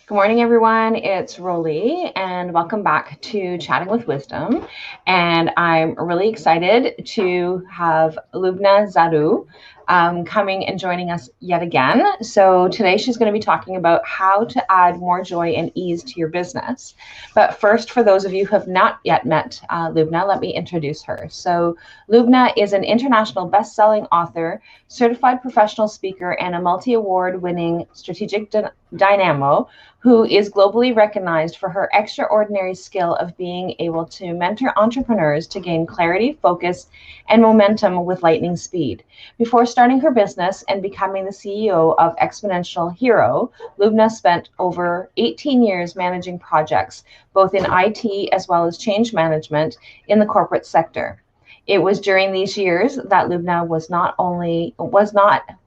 Good morning, everyone. It's Rollie, and welcome back to Chatting with Wisdom. And I'm really excited to have Loubna Zarrou coming and joining us yet again. So today she's going to be talking about how to add more joy and ease to your business. But first, for those of you who have not yet met Loubna, let me introduce her. So Loubna is an international best-selling author, certified professional speaker, and a multi-award winning Strategic Dynamo, who is globally recognized for her extraordinary skill of being able to mentor entrepreneurs to gain clarity, focus, and momentum with lightning speed. Before starting her business and becoming the CEO of Exponential Hero, Loubna spent over 18 years managing projects, both in IT as well as change management in the corporate sector. It was during these years that Loubna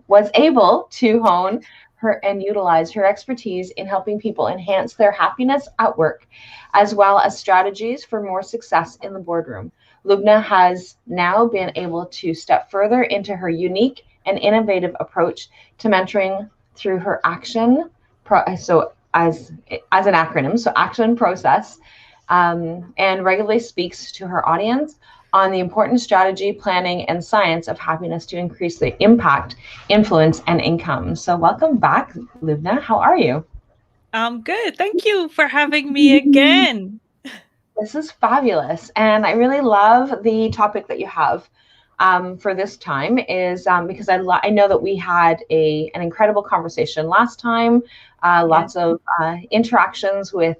was able to hone her and utilize her expertise in helping people enhance their happiness at work, as well as strategies for more success in the boardroom. Loubna has now been able to step further into her unique and innovative approach to mentoring through her action. So as an acronym, so action process, and regularly speaks to her audience on the important strategy, planning, and science of happiness to increase the impact, influence, and income. So welcome back, Loubna. How are you? I'm good. Thank you for having me again. This is fabulous. And I really love the topic that you have for this time is because I know that we had an incredible conversation last time, lots of interactions with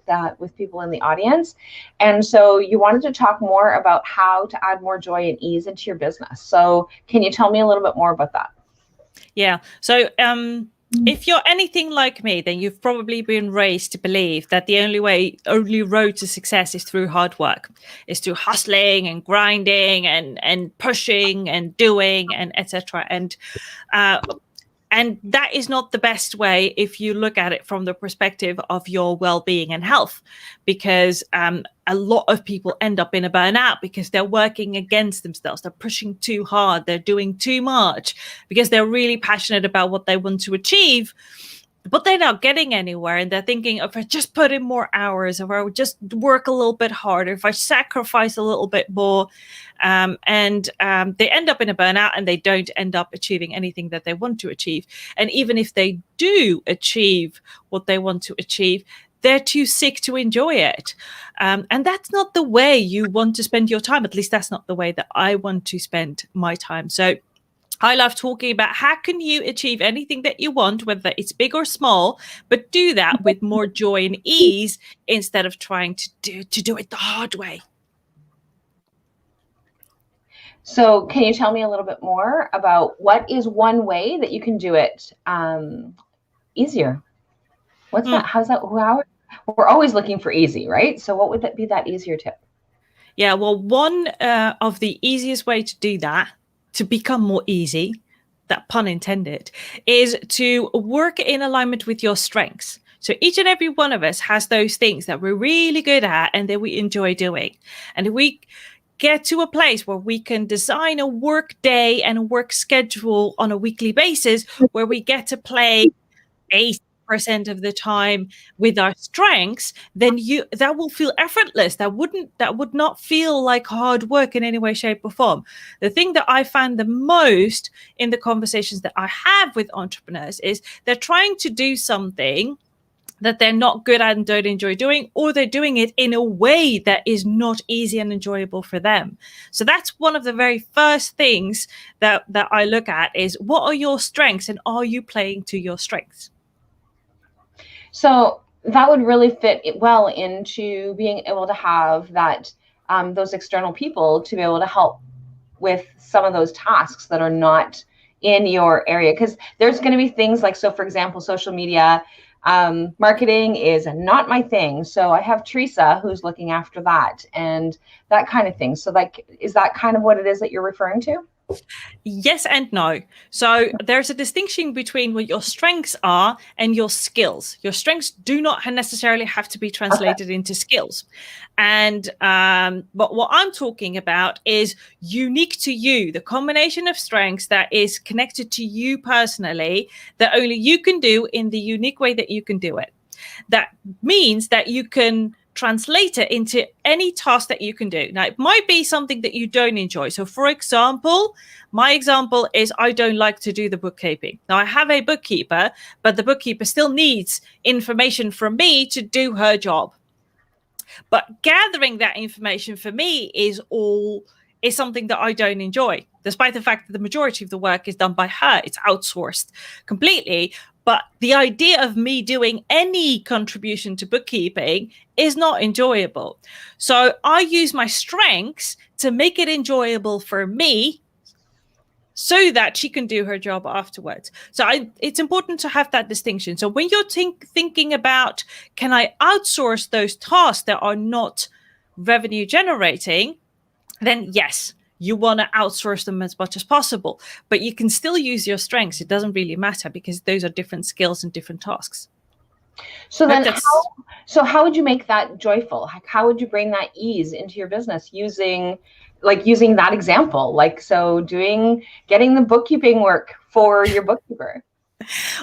people in the audience. And so you wanted to talk more about how to add more joy and ease into your business. So can you tell me a little bit more about that? Yeah. So if you're anything like me, then you've probably been raised to believe that the only road to success is through hard work, is through hustling and grinding and pushing and doing and etc. And that is not the best way if you look at it from the perspective of your well-being and health, because a lot of people end up in a burnout because they're working against themselves. They're pushing too hard. They're doing too much because they're really passionate about what they want to achieve, but they're not getting anywhere. And they're thinking, if I just put in more hours, if I would just work a little bit harder, if I sacrifice a little bit more, they end up in a burnout and they don't end up achieving anything that they want to achieve. And even if they do achieve what they want to achieve, they're too sick to enjoy it. And that's not the way you want to spend your time. At least that's not the way that I want to spend my time. So I love talking about how can you achieve anything that you want, whether it's big or small, but do that with more joy and ease instead of trying to do it the hard way. So can you tell me a little bit more about what is one way that you can do it easier? What's that? How's that? How, we're always looking for easy, right? So what would that be, that easier tip? Yeah, well, one of the easiest way to do that, to become more easy, that pun intended, is to work in alignment with your strengths. So each and every one of us has those things that we're really good at and that we enjoy doing. And if we get to a place where we can design a work day and a work schedule on a weekly basis where we get to play 80% of the time with our strengths, then that will feel effortless. That would not feel like hard work in any way, shape, or form. The thing that I find the most in the conversations that I have with entrepreneurs is they're trying to do something that they're not good at and don't enjoy doing, or they're doing it in a way that is not easy and enjoyable for them. So that's one of the very first things that I look at is, what are your strengths and are you playing to your strengths? So that would really fit well into being able to have that those external people to be able to help with some of those tasks that are not in your area, because there's going to be things like, so for example, social media marketing is not my thing, so I have Teresa who's looking after that and that kind of thing. So like, is that kind of what it is that you're referring to? Yes and no. So there's a distinction between what your strengths are and your skills. Your strengths do not necessarily have to be translated into skills. And but what I'm talking about is unique to you, the combination of strengths that is connected to you personally, that only you can do in the unique way that you can do it. That means that you can translate it into any task that you can do. Now, it might be something that you don't enjoy. So, for example, my example is I don't like to do the bookkeeping. Now, I have a bookkeeper, but the bookkeeper still needs information from me to do her job. But gathering that information for me is something that I don't enjoy, despite the fact that the majority of the work is done by her. It's outsourced completely. But the idea of me doing any contribution to bookkeeping is not enjoyable. So I use my strengths to make it enjoyable for me so that she can do her job afterwards. So it's important to have that distinction. So when you're thinking about, can I outsource those tasks that are not revenue generating, then yes, you want to outsource them as much as possible, but you can still use your strengths. It doesn't really matter because those are different skills and different tasks. So then how would you make that joyful? How would you bring that ease into your business using that example? Getting the bookkeeping work for your bookkeeper.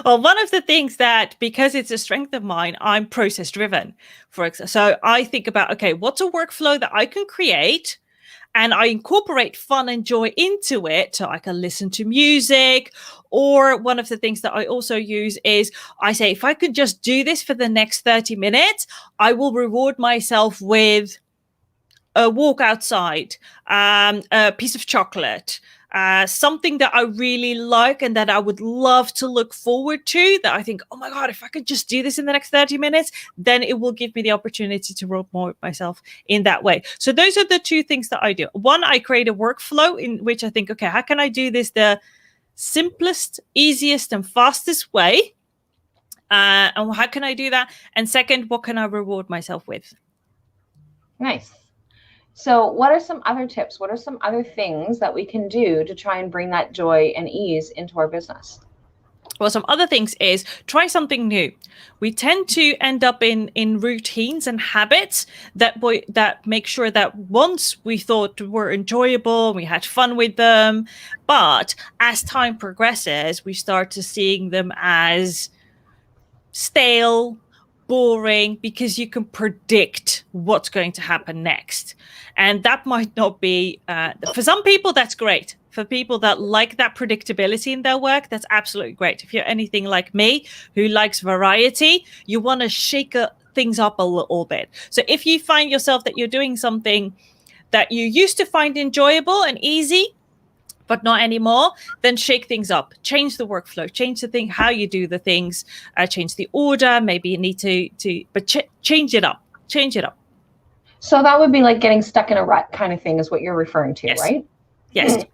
Well, one of the things that, because it's a strength of mine, I'm process driven, for example. So I think about, okay, what's a workflow that I can create? And I incorporate fun and joy into it. So I can listen to music. Or one of the things that I also use is I say, if I could just do this for the next 30 minutes, I will reward myself with a walk outside, a piece of chocolate, something that I really like and that I would love to look forward to, that I think, oh my God, if I could just do this in the next 30 minutes, then it will give me the opportunity to reward myself in that way. So those are the two things that I do. One, I create a workflow in which I think, okay, how can I do this the simplest, easiest, and fastest way? And how can I do that? And second, what can I reward myself with? Nice. So what are some other tips? What are some other things that we can do to try and bring that joy and ease into our business? Well, some other things is try something new. We tend to end up in routines and habits that make sure that once we thought were enjoyable, we had fun with them, but as time progresses, we start to seeing them as stale, boring, because you can predict what's going to happen next. And that might not be, for some people, that's great. For people that like that predictability in their work, that's absolutely great. If you're anything like me, who likes variety, you want to shake things up a little bit. So if you find yourself that you're doing something that you used to find enjoyable and easy, but not anymore, then shake things up, change the workflow, change the thing, how you do the things, change the order. Maybe you need but change it up. So that would be like getting stuck in a rut kind of thing is what you're referring to, yes. Right? Yes.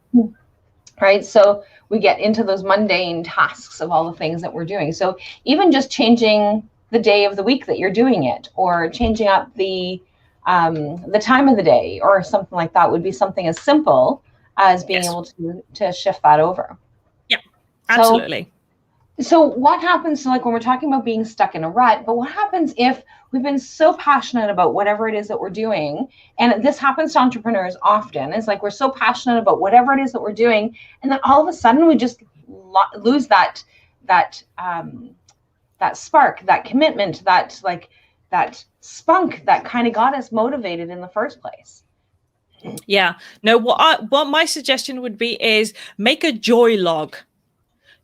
Right. So we get into those mundane tasks of all the things that we're doing. So even just changing the day of the week that you're doing it, or changing up the time of the day or something like that would be something as simple as being able to shift that over. Yeah, absolutely. So what happens, like when we're talking about being stuck in a rut, but what happens if we've been so passionate about whatever it is that we're doing, and this happens to entrepreneurs often, it's like we're so passionate about whatever it is that we're doing, and then all of a sudden we just lose that spark, that commitment, that spunk that kind of got us motivated in the first place. Yeah. No, what my suggestion would be is make a joy log.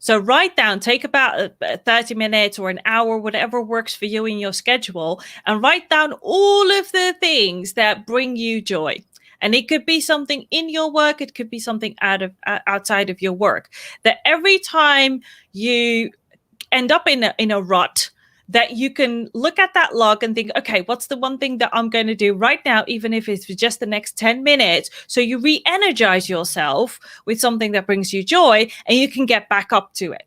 So write down, take about 30 minutes or an hour, whatever works for you in your schedule, and write down all of the things that bring you joy. And it could be something in your work. It could be something outside of your work. That every time you end up in a rut, that you can look at that log and think, okay, what's the one thing that I'm going to do right now, even if it's for just the next 10 minutes? So you re-energize yourself with something that brings you joy, and you can get back up to it.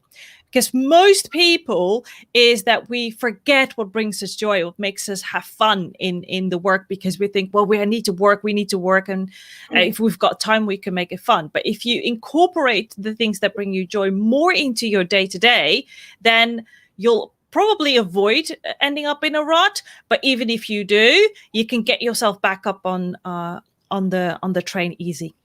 Because most people is that we forget what brings us joy, what makes us have fun in the work, because we think, well, we need to work. And if we've got time, we can make it fun. But if you incorporate the things that bring you joy more into your day-to-day, then you'll probably avoid ending up in a rut. But even if you do, you can get yourself back up on the train easy.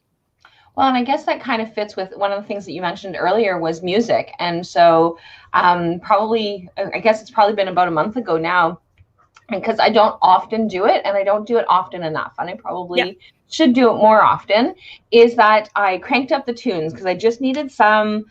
Well, and I guess that kind of fits with one of the things that you mentioned earlier was music. And so probably, I guess it's probably been about a month ago now, because I don't often do it and I don't do it often enough. And I probably should do it more often, is that I cranked up the tunes because I just needed some,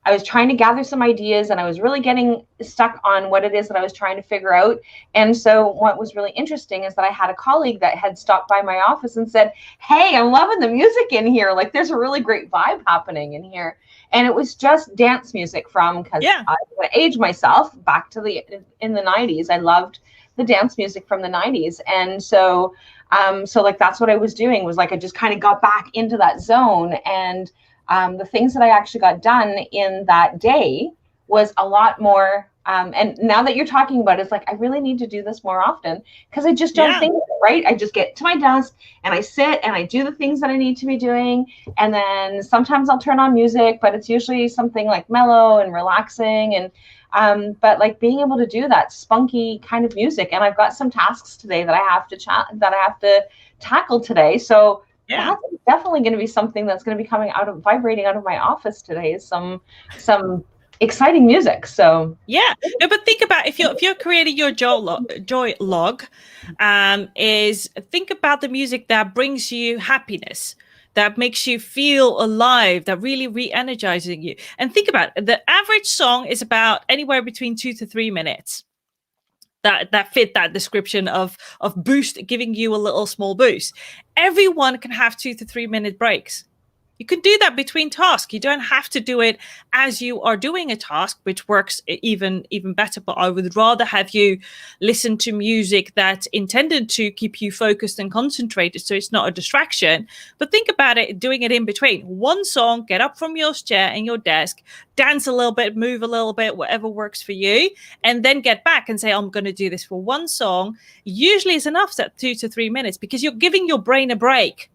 I was trying to gather some ideas and I was really getting stuck on what it is that I was trying to figure out. And so what was really interesting is that I had a colleague that had stopped by my office and said, "Hey, I'm loving the music in here. Like there's a really great vibe happening in here." And it was just dance music from, because I age myself back to in the 90s. I loved the dance music from the 90s. And so, so like that's what I was doing, was like I just kind of got back into that zone. And the things that I actually got done in that day was a lot more. And now that you're talking about it, it's like, I really need to do this more often, because I just don't think, right? I just get to my desk and I sit and I do the things that I need to be doing. And then sometimes I'll turn on music, but it's usually something like mellow and relaxing. And but like being able to do that spunky kind of music. And I've got some tasks today that I have to tackle today. So that's definitely going to be something that's going to be vibrating out of my office today, is some exciting music. So no, but think about if you're creating your joy log, is think about the music that brings you happiness, that makes you feel alive, that really re-energizing you. And think about it, the average song is about anywhere between 2 to 3 minutes. That fit that description of boost, giving you a little small boost. Everyone can have 2 to 3 minute breaks. You can do that between tasks. You don't have to do it as you are doing a task, which works even better. But I would rather have you listen to music that's intended to keep you focused and concentrated, so it's not a distraction. But think about it, doing it in between. One song, get up from your chair and your desk, dance a little bit, move a little bit, whatever works for you, and then get back and say, I'm going to do this for one song. Usually it's enough, that 2 to 3 minutes, because you're giving your brain a break.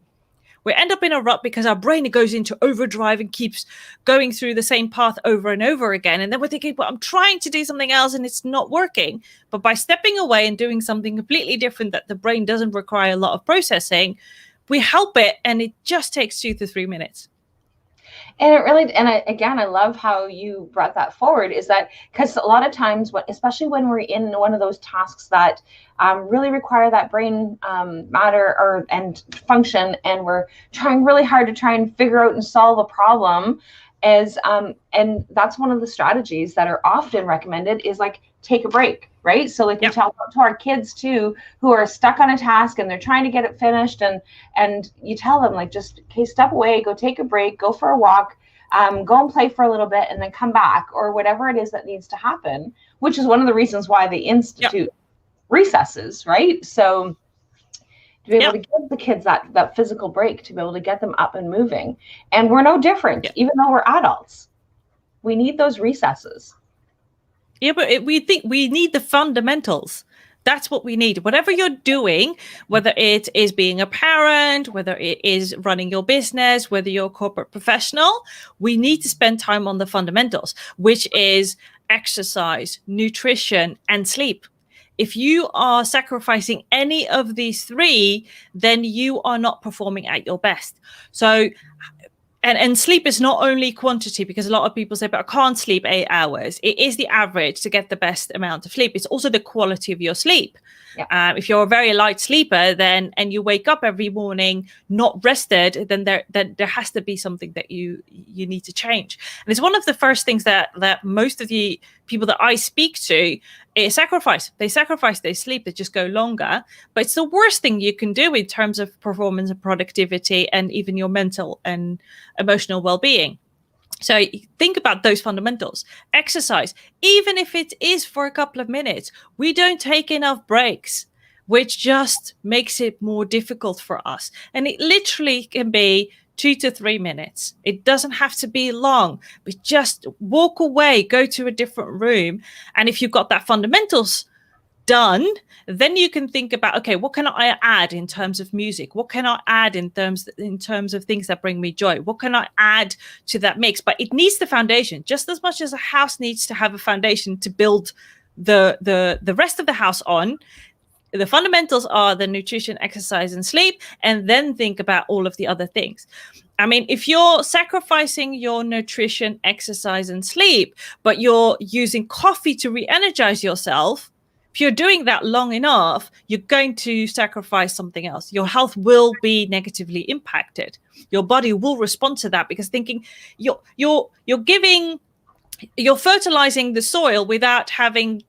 We end up in a rut because our brain goes into overdrive and keeps going through the same path over and over again. And then we're thinking, well, I'm trying to do something else and it's not working. But by stepping away and doing something completely different that the brain doesn't require a lot of processing, we help it, and it just takes 2 to 3 minutes. And it really, again, I love how you brought that forward, is that because a lot of times, especially when we're in one of those tasks that really require that brain matter and function, and we're trying really hard to try and figure out and solve a problem, and that's one of the strategies that are often recommended, is like take a break, right? So like we tell to our kids too, who are stuck on a task and they're trying to get it finished, and you tell them, like, just, okay, step away, go take a break, go for a walk, go and play for a little bit, and then come back, or whatever it is that needs to happen, which is one of the reasons why they institute recesses, right? So to be able to give the kids that physical break, to be able to get them up and moving. And we're no different, even though we're adults. We need those recesses. Yeah, but we think we need the fundamentals. That's what we need. Whatever you're doing, whether it is being a parent, whether it is running your business, whether you're a corporate professional, we need to spend time on the fundamentals, which is exercise, nutrition, and sleep. If you are sacrificing any of these three, then you are not performing at your best. So, and sleep is not only quantity, because a lot of people say, but I can't sleep 8 hours. It is the average to get the best amount of sleep. It's also the quality of your sleep. If you're a very light sleeper, and you wake up every morning not rested, then there has to be something that you need to change. And it's one of the first things that most of the people that I speak to sacrifice. They sacrifice their sleep. They just go longer. But it's the worst thing you can do in terms of performance and productivity, and even your mental and emotional well-being. So think about those fundamentals. Exercise, even if it is for a couple of minutes, we don't take enough breaks, which just makes it more difficult for us. And it literally can be 2 to 3 minutes. It doesn't have to be long, but just walk away, go to a different room. And if you've got that fundamentals done, then you can think about, okay, what can I add in terms of music? What can I add in terms of things that bring me joy? What can I add to that mix? But it needs the foundation, just as much as a house needs to have a foundation to build the rest of the house on. The fundamentals are the nutrition, exercise, and sleep, and then think about all of the other things. I mean, if you're sacrificing your nutrition, exercise, and sleep, but you're using coffee to re-energize yourself, if you're doing that long enough, you're going to sacrifice something else. Your health will be negatively impacted. Your body will respond to that, because thinking you're fertilizing the soil without having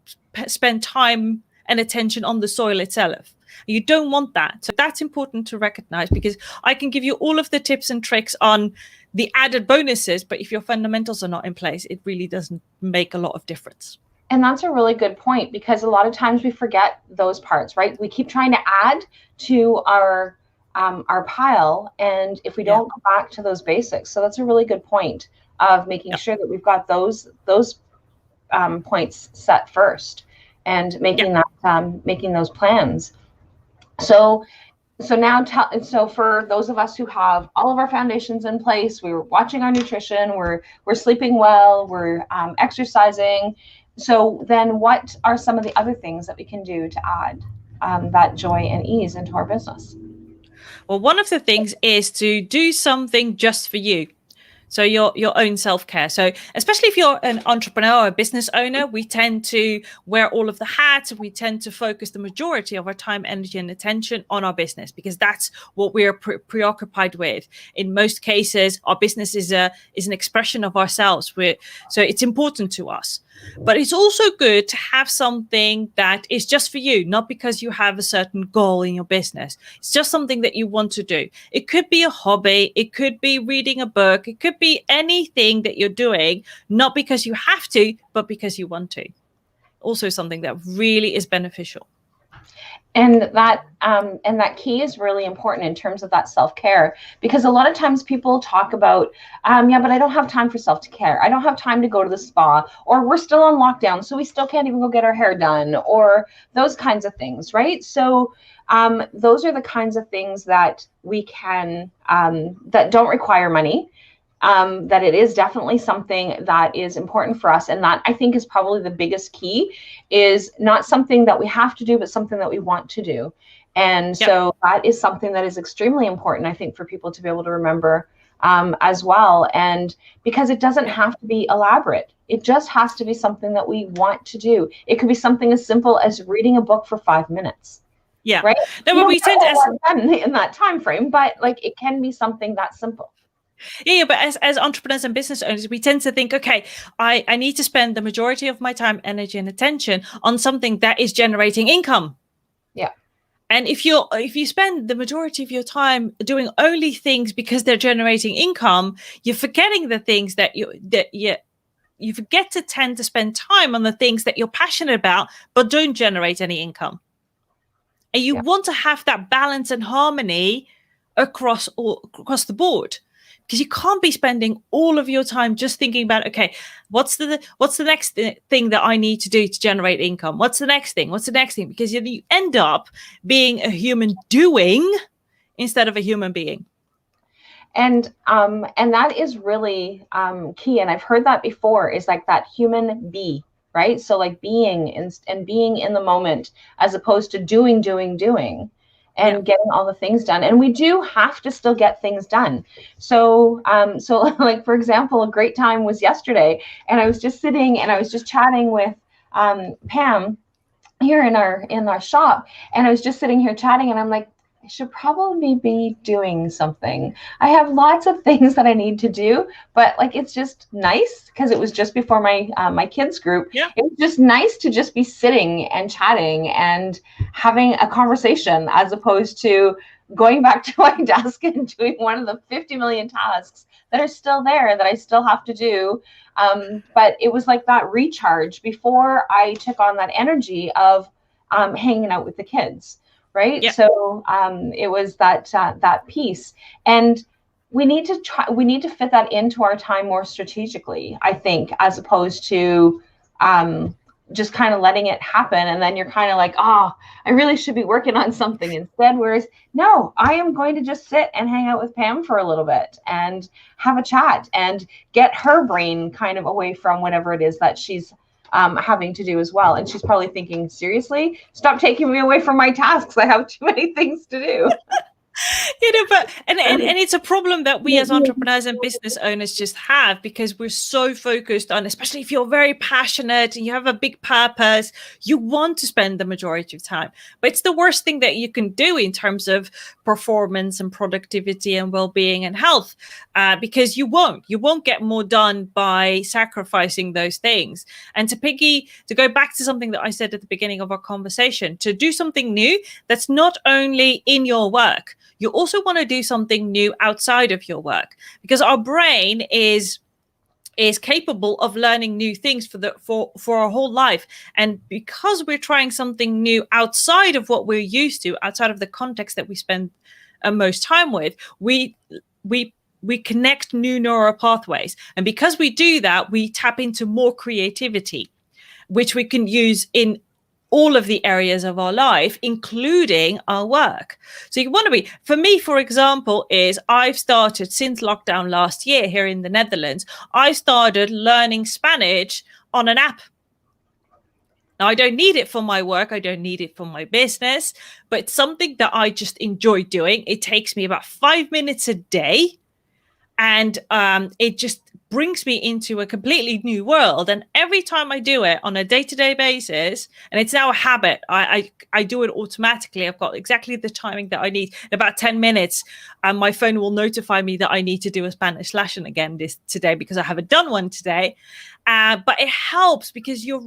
spent time and attention on the soil itself. You don't want that. So that's important to recognize, because I can give you all of the tips and tricks on the added bonuses, but if your fundamentals are not in place, it really doesn't make a lot of difference. And that's a really good point, because a lot of times we forget those parts, right? We keep trying to add to our pile, and if we don't go back to those basics. So that's a really good point of making sure that we've got those points set first, and making making those plans. So now, so for those of us who have all of our foundations in place, we're watching our nutrition, we're sleeping well, we're exercising. So then, what are some of the other things that we can do to add that joy and ease into our business? Well, one of the things is to do something just for you. So your own self-care. So especially if you're an entrepreneur or a business owner, we tend to wear all of the hats. We tend to focus the majority of our time, energy, and attention on our business, because that's what we're preoccupied with. In most cases, our business is an expression of ourselves. So it's important to us. But it's also good to have something that is just for you, not because you have a certain goal in your business. It's just something that you want to do. It could be a hobby. It could be reading a book. It could be anything that you're doing, not because you have to, but because you want to. Also something that really is beneficial. And that key is really important in terms of that self-care, because a lot of times people talk about, but I don't have time for self-care. I don't have time to go to the spa, or we're still on lockdown, so we still can't even go get our hair done, or those kinds of things, right? So those are the kinds of things that we can, that don't require money. That it is definitely something that is important for us. And that, I think, is probably the biggest key, is not something that we have to do, but something that we want to do. And so that is something that is extremely important, I think, for people to be able to remember as well. And because it doesn't have to be elaborate. It just has to be something that we want to do. It could be something as simple as reading a book for 5 minutes. Yeah. Right. No, but we tend to, in that time frame, but like, it can be something that simple. Yeah, but as entrepreneurs and business owners, we tend to think, okay, I need to spend the majority of my time, energy, and attention on something that is generating income. Yeah. And if you spend the majority of your time doing only things because they're generating income, you're forgetting the things that you forget to tend to spend time on the things that you're passionate about but don't generate any income. And you want to have that balance and harmony across the board. Because you can't be spending all of your time just thinking about, okay, what's the next thing that I need to do to generate income? What's the next thing? What's the next thing? Because you end up being a human doing instead of a human being. And that is really key. And I've heard that before, is like that human be, right? So like being and being in the moment, as opposed to doing. And getting all the things done. And we do have to still get things done. So like, for example, a great time was yesterday, and I was just sitting and I was just chatting with Pam here in our shop, and I was just sitting here chatting, and I'm like, I should probably be doing something. I have lots of things that I need to do, but like, it's just nice, because it was just before my kids group. Yeah. It was just nice to just be sitting and chatting and having a conversation, as opposed to going back to my desk and doing one of the 50 million tasks that are still there that I still have to do. But it was like that recharge before I took on that energy of hanging out with the kids. Right. Yeah. So it was that piece, and we need to fit that into our time more strategically, I think, as opposed to just kind of letting it happen. And then you're kind of like, I really should be working on something instead. Whereas, no, I am going to just sit and hang out with Pam for a little bit and have a chat and get her brain kind of away from whatever it is that she's having to do as well. And she's probably thinking, seriously, stop taking me away from my tasks. I have too many things to do. But and it's a problem that we as entrepreneurs and business owners just have, because we're so focused on, especially if you're very passionate and you have a big purpose, you want to spend the majority of time. But it's the worst thing that you can do in terms of performance and productivity and well-being and health, because you won't get more done by sacrificing those things. And to go back to something that I said at the beginning of our conversation, to do something new that's not only in your work, you also want to do something new outside of your work, because our brain is capable of learning new things for our whole life. And because we're trying something new outside of what we're used to, outside of the context that we spend most time with, we connect new neural pathways. And because we do that, we tap into more creativity, which we can use in all of the areas of our life, including our work. So you want to be, for me, for example, is I've started since lockdown last year here in the Netherlands, I started learning Spanish on an app. Now, I don't need it for my work. I don't need it for my business, but it's something that I just enjoy doing. It takes me about 5 minutes a day. And it just brings me into a completely new world. And every time I do it on a day-to-day basis, and it's now a habit, I do it automatically. I've got exactly the timing that I need. In about 10 minutes, my phone will notify me that I need to do a Spanish lesson again today, because I haven't done one today. But it helps because your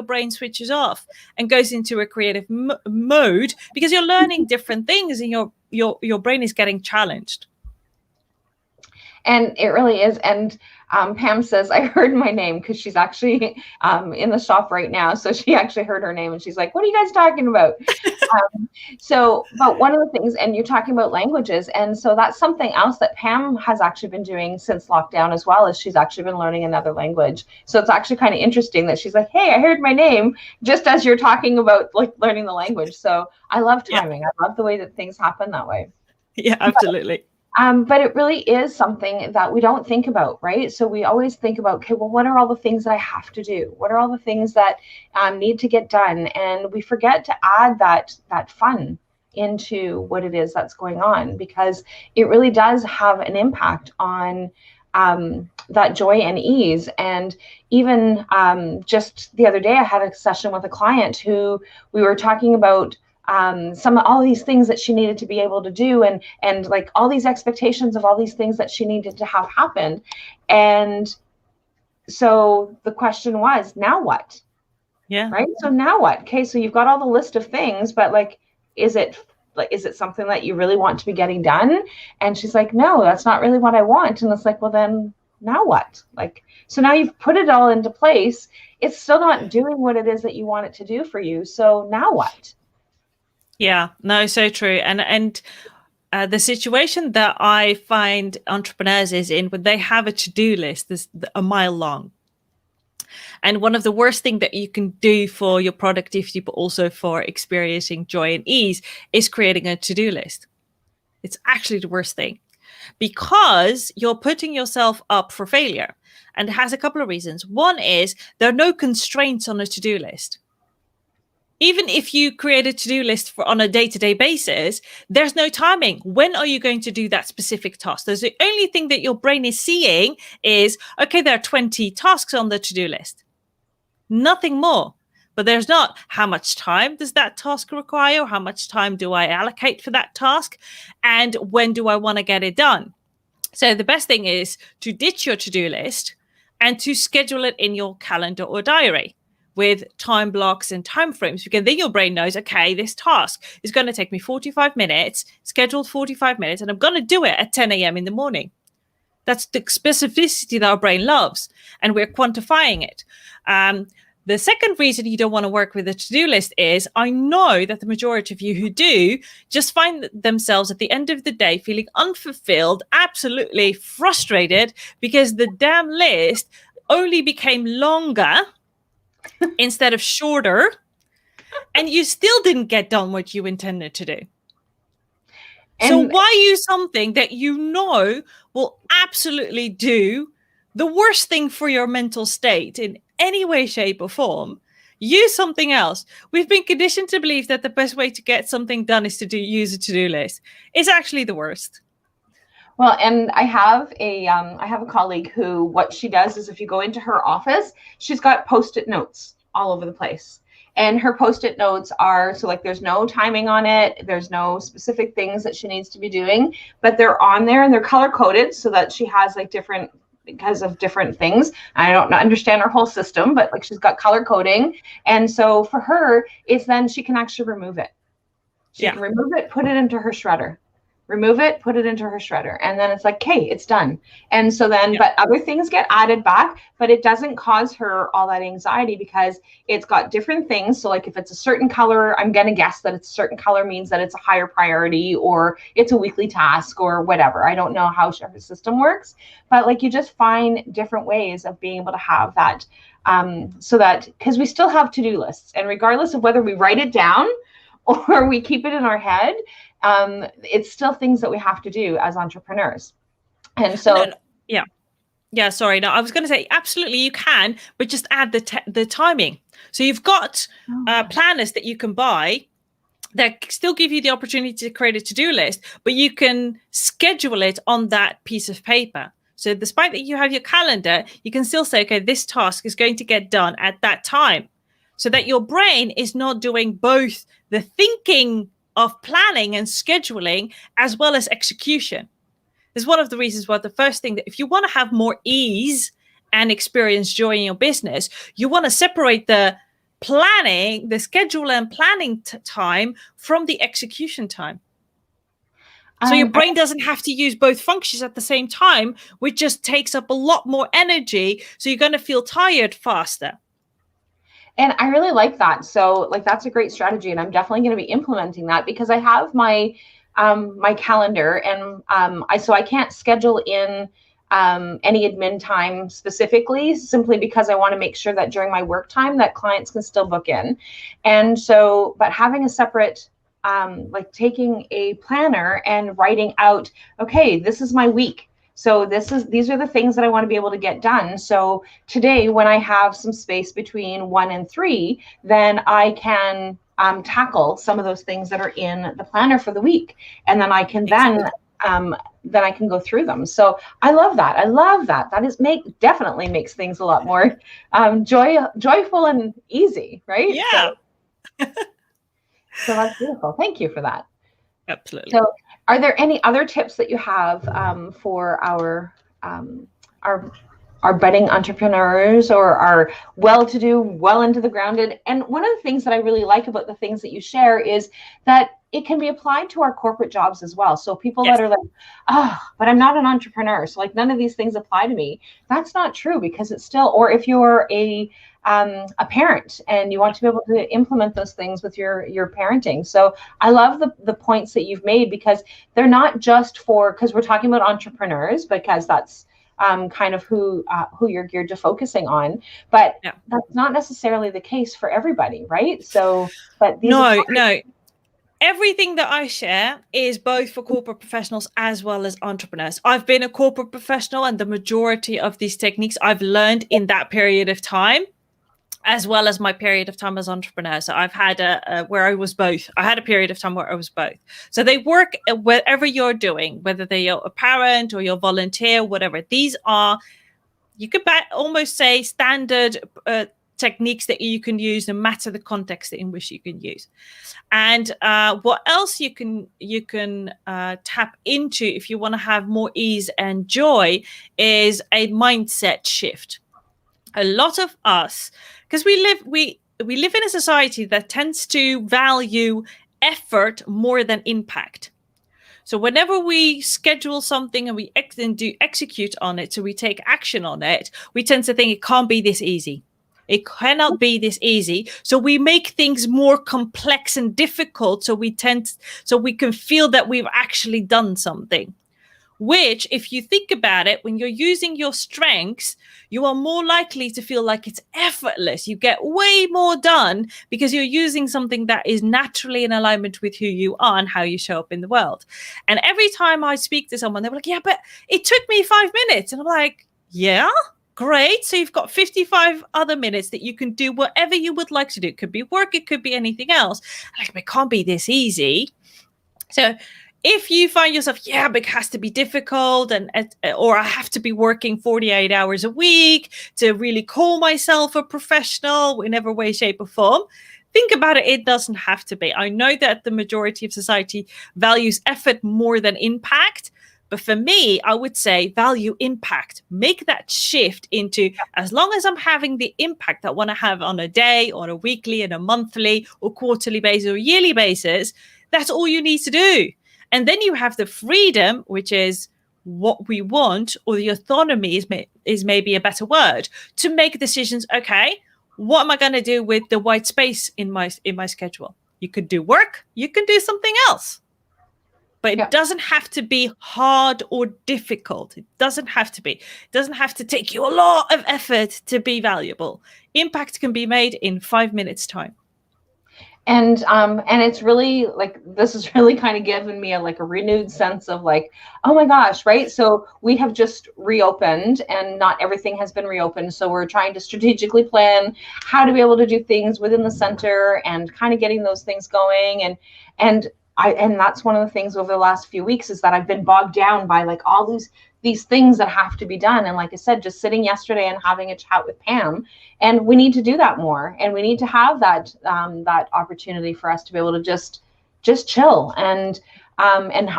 brain switches off and goes into a creative mode, because you're learning different things and your brain is getting challenged. And it really is. And Pam says, I heard my name, because she's actually in the shop right now. So she actually heard her name and she's like, what are you guys talking about? But one of the things, and you're talking about languages. And so that's something else that Pam has actually been doing since lockdown as well, as she's actually been learning another language. So it's actually kind of interesting that she's like, hey, I heard my name just as you're talking about like learning the language. So I love timing. I love the way that things happen that way. Yeah, absolutely. But it really is something that we don't think about, right? So we always think about, okay, well, what are all the things that I have to do? What are all the things that need to get done? And we forget to add that fun into what it is that's going on, because it really does have an impact on that joy and ease. And even just the other day, I had a session with a client who we were talking about all these things that she needed to be able to do, and like all these expectations of all these things that she needed to have happen. And so the question was, now what? Yeah. Right. So now what? Okay. So you've got all the list of things, but is it something that you really want to be getting done? And she's like, no, that's not really what I want. And it's like, well, then now what? So now you've put it all into place. It's still not doing what it is that you want it to do for you. So now what? Yeah, no, so true. And the situation that I find entrepreneurs is in, when they have a to-do list that's a mile long. And one of the worst things that you can do for your productivity, but also for experiencing joy and ease, is creating a to-do list. It's actually the worst thing, because you're putting yourself up for failure. And it has a couple of reasons. One is there are no constraints on a to-do list. Even if you create a to-do list on a day-to-day basis, there's no timing. When are you going to do that specific task? There's the only thing that your brain is seeing is, okay, there are 20 tasks on the to-do list. Nothing more. But there's not, how much time does that task require? How much time do I allocate for that task? And when do I want to get it done? So the best thing is to ditch your to-do list and to schedule it in your calendar or diary with time blocks and time frames, because then your brain knows, okay, this task is going to take me 45 minutes, scheduled 45 minutes, and I'm going to do it at 10 a.m. in the morning. That's the specificity that our brain loves, and we're quantifying it. The second reason you don't want to work with a to-do list is, I know that the majority of you who do just find themselves at the end of the day feeling unfulfilled, absolutely frustrated, because the damn list only became longer instead of shorter, and you still didn't get done what you intended to do. So why use something that you know will absolutely do the worst thing for your mental state in any way, shape, or form, use something else. We've been conditioned to believe that the best way to get something done is to use a to-do list. It's actually the worst. Well, and I have a colleague who, what she does is, if you go into her office, she's got Post-it notes all over the place. And her Post-it notes are, so like, there's no timing on it. There's no specific things that she needs to be doing, but they're on there and they're color coded so that she has like different, because of different things. I don't understand her whole system, but like, she's got color coding. And so for her, it's then she can actually remove it. She can remove it, put it into her shredder. Remove it, put it into her shredder. And then it's like, okay, it's done. And so then, but other things get added back, but it doesn't cause her all that anxiety because it's got different things. So like, if it's a certain color, I'm going to guess that it's a certain color means that it's a higher priority, or it's a weekly task, or whatever. I don't know how her system works, but like, you just find different ways of being able to have that. So that, because we still have to-do lists, and regardless of whether we write it down or we keep it in our head, it's still things that we have to do as entrepreneurs. And so, sorry. No, I was going to say, absolutely you can, but just add the timing. So you've got planners that you can buy that still give you the opportunity to create a to-do list, but you can schedule it on that piece of paper. So despite that you have your calendar, you can still say, okay, this task is going to get done at that time, so that your brain is not doing both the thinking of planning and scheduling as well as execution. Is one of the reasons why the first thing that, if you want to have more ease and experience joy in your business, you want to separate the planning, the schedule and planning time from the execution time. So your brain doesn't have to use both functions at the same time, which just takes up a lot more energy. So you're going to feel tired faster. And I really like that. So like, that's a great strategy. And I'm definitely going to be implementing that, because I have my my calendar, and so I can't schedule in any admin time specifically, simply because I want to make sure that during my work time that clients can still book in. And so, but having a separate, like taking a planner and writing out, okay, this is my week. So these are the things that I want to be able to get done. So today, when I have some space between 1 and 3, then I can tackle some of those things that are in the planner for the week, and then I can then I can go through them. So I love that. I love that. That is definitely makes things a lot more joyful and easy, right? Yeah. So that's beautiful. Thank you for that. Absolutely. So, are there any other tips that you have for our budding entrepreneurs, or our well-to-do, well into the grounded? And one of the things that I really like about the things that you share is that it can be applied to our corporate jobs as well. So people that are like, oh, but I'm not an entrepreneur, so like none of these things apply to me. That's not true, because it's still, or if you're a parent and you want to be able to implement those things with your parenting. So I love the points that you've made, because they're not just for, because we're talking about entrepreneurs, because that's kind of who you're geared to focusing on, but that's not necessarily the case for everybody, right? So, but these no. Everything that I share is both for corporate professionals as well as entrepreneurs. I've been a corporate professional, and the majority of these techniques I've learned in that period of time, as well as my period of time as entrepreneur. So I've had where I was both. I had a period of time where I was both. So they work wherever you're doing, whether you're a parent or you're a volunteer, whatever. These are, you could almost say, standard techniques that you can use, no matter the context in which you can use. And what else you can tap into if you want to have more ease and joy is a mindset shift. A lot of us, because we live in a society that tends to value effort more than impact. So whenever we schedule something and we execute on it, so we take action on it, we tend to think it can't be this easy. It cannot be this easy. So we make things more complex and difficult, so we can feel that we've actually done something. Which, if you think about it, when you're using your strengths, you are more likely to feel like it's effortless. You get way more done because you're using something that is naturally in alignment with who you are and how you show up in the world. And every time I speak to someone, they're like, yeah, but it took me 5 minutes. And I'm like, yeah, Great. So you've got 55 other minutes that you can do whatever you would like to do. It could be work, it could be anything else. Like, it can't be this easy. So if you find yourself, yeah, but it has to be difficult, or I have to be working 48 hours a week to really call myself a professional in every way, shape, or form, think about it. It doesn't have to be. I know that the majority of society values effort more than impact. But for me, I would say value impact. Make that shift into, as long as I'm having the impact that I want to have on a day, on a weekly, and a monthly or quarterly basis or yearly basis, that's all you need to do. And then you have the freedom, which is what we want, or the autonomy is maybe a better word, to make decisions. Okay, what am I going to do with the white space in my schedule? You could do work, you can do something else. But it doesn't have to be hard or difficult. It doesn't have to be. It doesn't have to take you a lot of effort to be valuable. Impact can be made in 5 minutes time. And it's really like, this is really kind of given me a renewed sense of like, oh my gosh, right? So we have just reopened, and not everything has been reopened. So we're trying to strategically plan how to be able to do things within the center and kind of getting those things going. And that's one of the things over the last few weeks, is that I've been bogged down by like all these things that have to be done. And like I said, just sitting yesterday and having a chat with Pam, and we need to do that more. And we need to have that opportunity for us to be able to just chill and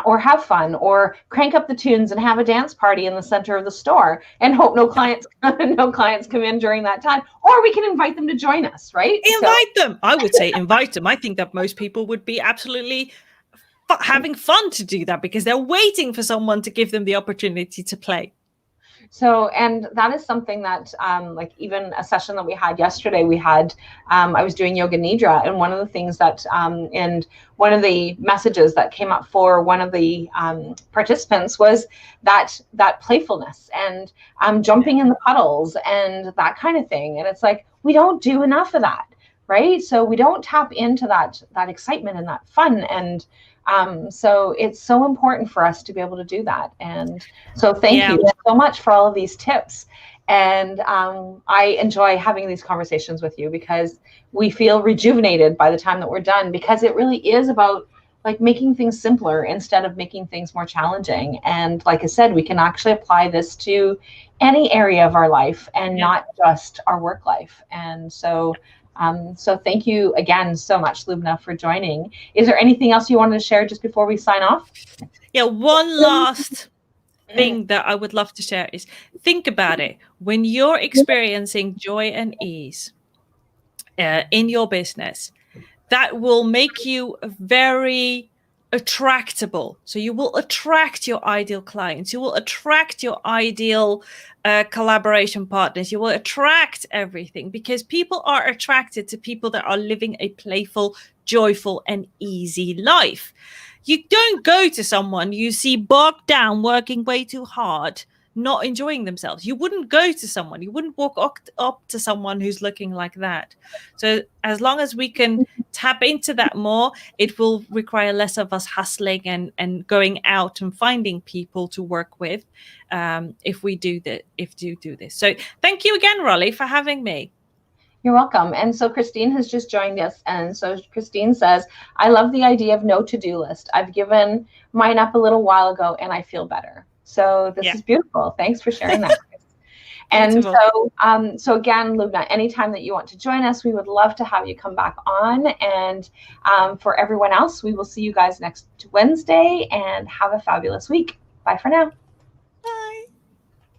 or have fun, or crank up the tunes and have a dance party in the center of the store and hope no clients come in during that time, or we can invite them to join us, right? Invite them. I would say invite them. I think that most people would be absolutely having fun to do that, because they're waiting for someone to give them the opportunity to play. So, and that is something that, like even a session that we had yesterday, I was doing yoga nidra, and one of the things that, and one of the messages that came up for one of the participants was that playfulness and jumping in the puddles and that kind of thing. And it's like, we don't do enough of that, right? So we don't tap into that excitement and that fun. And so it's so important for us to be able to do that. And so thank you so much for all of these tips. And I enjoy having these conversations with you, because we feel rejuvenated by the time that we're done, because it really is about like making things simpler instead of making things more challenging. And like I said, we can actually apply this to any area of our life and not just our work life. And so so thank you again so much, Loubna, for joining. Is there anything else you wanted to share just before we sign off? Yeah, one last thing that I would love to share is, think about it. When you're experiencing joy and ease in your business, that will make you very attractable. So you will attract your ideal clients. You will attract your ideal collaboration partners. You will attract everything, because people are attracted to people that are living a playful, joyful, and easy life. You don't go to someone you see bogged down, working way too hard, not enjoying themselves. You wouldn't go to someone, you wouldn't walk up to someone who's looking like that. So as long as we can tap into that more, it will require less of us hustling and going out and finding people to work with, if we do this. So thank you again, Rollie, for having me. You're welcome. And so Christine has just joined us. And so Christine says, I love the idea of no to-do list. I've given mine up a little while ago and I feel better. So this is beautiful. Thanks for sharing that, Chris. And so again, Loubna, anytime that you want to join us, we would love to have you come back on. And for everyone else, we will see you guys next Wednesday, and have a fabulous week. Bye for now.